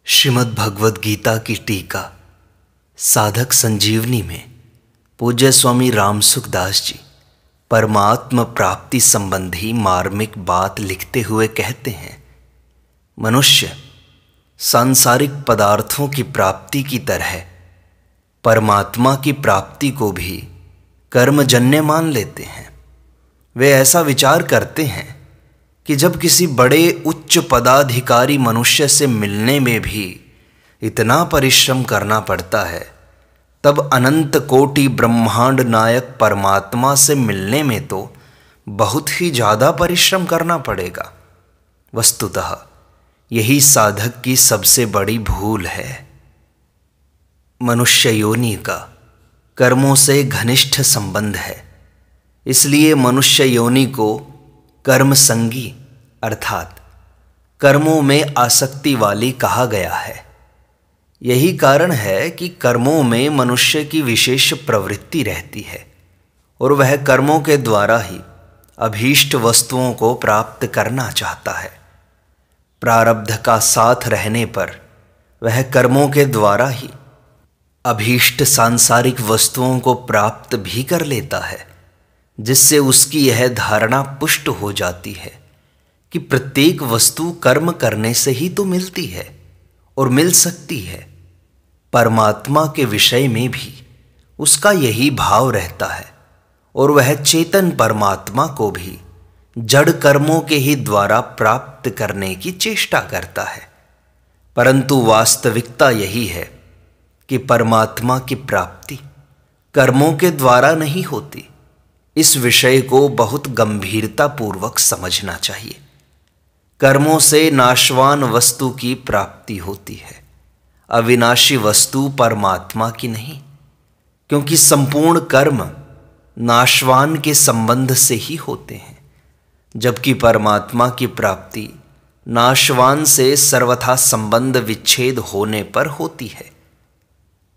श्रीमद् भगवद गीता की टीका साधक संजीवनी में पूज्य स्वामी रामसुख दास जी परमात्म प्राप्ति संबंधी मार्मिक बात लिखते हुए कहते हैं, मनुष्य सांसारिक पदार्थों की प्राप्ति की तरह परमात्मा की प्राप्ति को भी कर्मजन्य मान लेते हैं। वे ऐसा विचार करते हैं कि जब किसी बड़े उच्च पदाधिकारी मनुष्य से मिलने में भी इतना परिश्रम करना पड़ता है, तब अनंत कोटि ब्रह्मांड नायक परमात्मा से मिलने में तो बहुत ही ज़्यादा परिश्रम करना पड़ेगा। वस्तुतः यही साधक की सबसे बड़ी भूल है। मनुष्य योनि का कर्मों से घनिष्ठ संबंध है, इसलिए मनुष्य योनि को कर्म संगी अर्थात कर्मों में आसक्ति वाली कहा गया है। यही कारण है कि कर्मों में मनुष्य की विशेष प्रवृत्ति रहती है और वह कर्मों के द्वारा ही अभीष्ट वस्तुओं को प्राप्त करना चाहता है। प्रारब्ध का साथ रहने पर वह कर्मों के द्वारा ही अभीष्ट सांसारिक वस्तुओं को प्राप्त भी कर लेता है, जिससे उसकी यह धारणा पुष्ट हो जाती है कि प्रत्येक वस्तु कर्म करने से ही तो मिलती है और मिल सकती है। परमात्मा के विषय में भी उसका यही भाव रहता है और वह चेतन परमात्मा को भी जड़ कर्मों के ही द्वारा प्राप्त करने की चेष्टा करता है। परंतु वास्तविकता यही है कि परमात्मा की प्राप्ति कर्मों के द्वारा नहीं होती। इस विषय को बहुत गंभीरता पूर्वक समझना चाहिए। कर्मों से नाशवान वस्तु की प्राप्ति होती है, अविनाशी वस्तु परमात्मा की नहीं, क्योंकि संपूर्ण कर्म नाशवान के संबंध से ही होते हैं, जबकि परमात्मा की प्राप्ति नाशवान से सर्वथा संबंध विच्छेद होने पर होती है।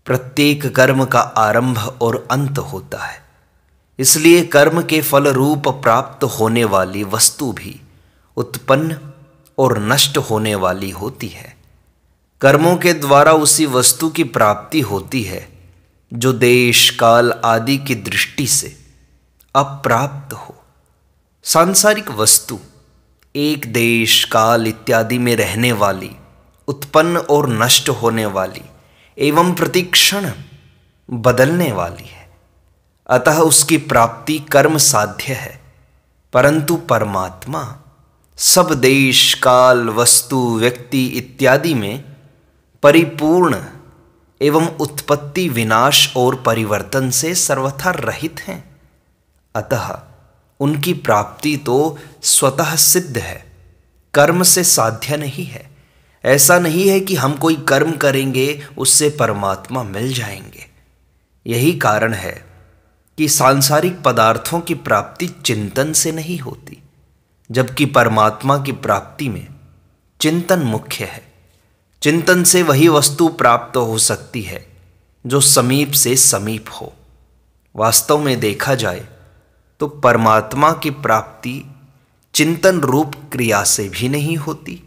प्रत्येक कर्म का आरंभ और अंत होता है, इसलिए कर्म के फल रूप प्राप्त होने वाली वस्तु भी उत्पन्न और नष्ट होने वाली होती है। कर्मों के द्वारा उसी वस्तु की प्राप्ति होती है जो देश काल आदि की दृष्टि से अप्राप्त हो। सांसारिक वस्तु एक देश काल इत्यादि में रहने वाली, उत्पन्न और नष्ट होने वाली एवं प्रतिक्षण बदलने वाली है, अतः उसकी प्राप्ति कर्म साध्य है। परंतु परमात्मा सब देश काल वस्तु व्यक्ति इत्यादि में परिपूर्ण एवं उत्पत्ति विनाश और परिवर्तन से सर्वथा रहित हैं। अतः उनकी प्राप्ति तो स्वतः सिद्ध है, कर्म से साध्य नहीं है। ऐसा नहीं है कि हम कोई कर्म करेंगे उससे परमात्मा मिल जाएंगे। यही कारण है कि सांसारिक पदार्थों की प्राप्ति चिंतन से नहीं होती, जबकि परमात्मा की प्राप्ति में चिंतन मुख्य है। चिंतन से वही वस्तु प्राप्त हो सकती है जो समीप से समीप हो। वास्तव में देखा जाए तो परमात्मा की प्राप्ति चिंतन रूप क्रिया से भी नहीं होती।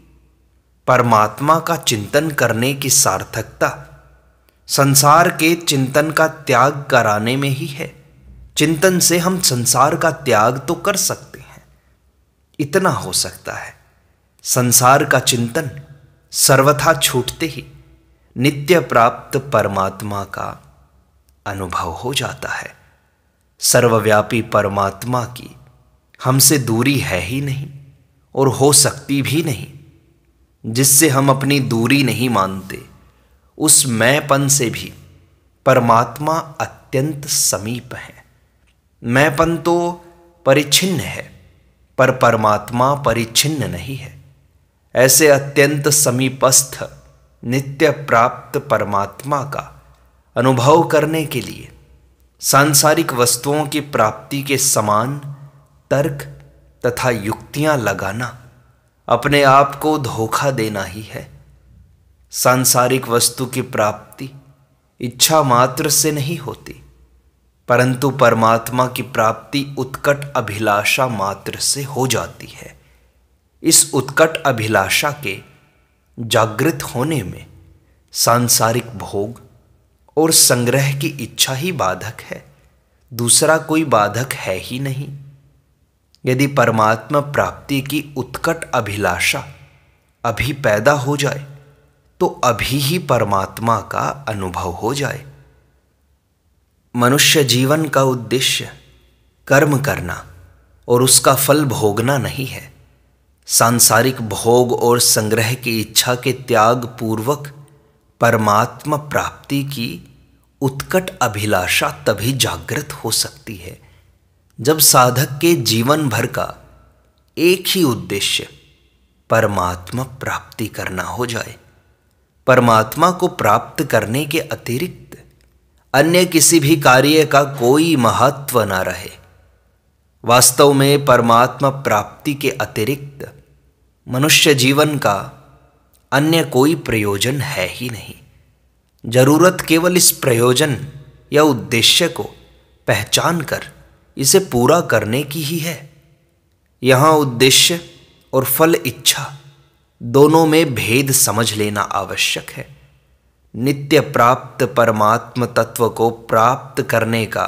परमात्मा का चिंतन करने की सार्थकता संसार के चिंतन का त्याग कराने में ही है। चिंतन से हम संसार का त्याग तो कर सकते हैं, इतना हो सकता है संसार का चिंतन सर्वथा छूटते ही नित्य प्राप्त परमात्मा का अनुभव हो जाता है। सर्वव्यापी परमात्मा की हमसे दूरी है ही नहीं और हो सकती भी नहीं। जिससे हम अपनी दूरी नहीं मानते, उस मैंपन से भी परमात्मा अत्यंत समीप है। मैंपन तो परिच्छिन्न है, पर परमात्मा परिच्छिन्न नहीं है। ऐसे अत्यंत समीपस्थ नित्य प्राप्त परमात्मा का अनुभव करने के लिए सांसारिक वस्तुओं की प्राप्ति के समान तर्क तथा युक्तियां लगाना अपने आप को धोखा देना ही है। सांसारिक वस्तु की प्राप्ति इच्छा मात्र से नहीं होती, परंतु परमात्मा की प्राप्ति उत्कट अभिलाषा मात्र से हो जाती है। इस उत्कट अभिलाषा के जागृत होने में सांसारिक भोग और संग्रह की इच्छा ही बाधक है, दूसरा कोई बाधक है ही नहीं। यदि परमात्मा प्राप्ति की उत्कट अभिलाषा अभी पैदा हो जाए तो अभी ही परमात्मा का अनुभव हो जाए। मनुष्य जीवन का उद्देश्य कर्म करना और उसका फल भोगना नहीं है। सांसारिक भोग और संग्रह की इच्छा के त्याग पूर्वक परमात्मा प्राप्ति की उत्कट अभिलाषा तभी जागृत हो सकती है जब साधक के जीवन भर का एक ही उद्देश्य परमात्मा प्राप्ति करना हो जाए। परमात्मा को प्राप्त करने के अतिरिक्त अन्य किसी भी कार्य का कोई महत्व न रहे। वास्तव में परमात्मा प्राप्ति के अतिरिक्त मनुष्य जीवन का अन्य कोई प्रयोजन है ही नहीं। जरूरत केवल इस प्रयोजन या उद्देश्य को पहचान कर इसे पूरा करने की ही है। यहाँ उद्देश्य और फल इच्छा दोनों में भेद समझ लेना आवश्यक है। नित्य प्राप्त परमात्म तत्व को प्राप्त करने का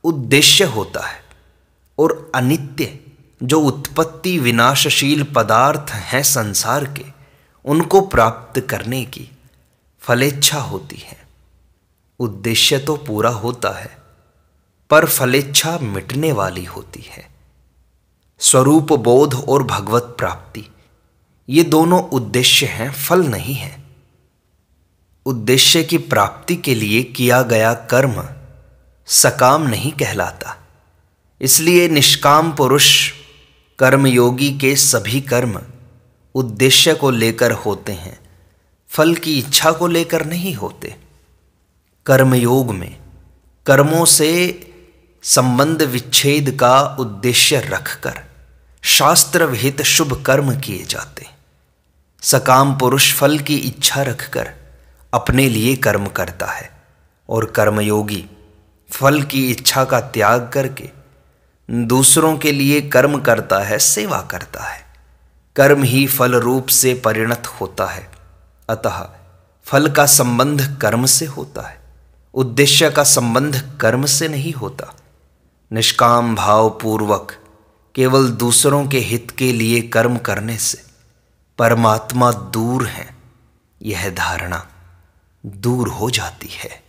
उद्देश्य होता है और अनित्य जो उत्पत्ति विनाशशील पदार्थ हैं संसार के, उनको प्राप्त करने की फलेच्छा होती है। उद्देश्य तो पूरा होता है पर फलेच्छा मिटने वाली होती है। स्वरूप बोध और भगवत प्राप्ति ये दोनों उद्देश्य हैं, फल नहीं है। उद्देश्य की प्राप्ति के लिए किया गया कर्म सकाम नहीं कहलाता। इसलिए निष्काम पुरुष कर्मयोगी के सभी कर्म उद्देश्य को लेकर होते हैं, फल की इच्छा को लेकर नहीं होते। कर्मयोग में कर्मों से संबंध विच्छेद का उद्देश्य रखकर शास्त्र विहित शुभ कर्म किए जाते। सकाम पुरुष फल की इच्छा रखकर अपने लिए कर्म करता है और कर्मयोगी फल की इच्छा का त्याग करके दूसरों के लिए कर्म करता है, सेवा करता है। कर्म ही फल रूप से परिणत होता है, अतः फल का संबंध कर्म से होता है, उद्देश्य का संबंध कर्म से नहीं होता। निष्काम भाव पूर्वक केवल दूसरों के हित के लिए कर्म करने से परमात्मा दूर है, यह धारणा दूर हो जाती है।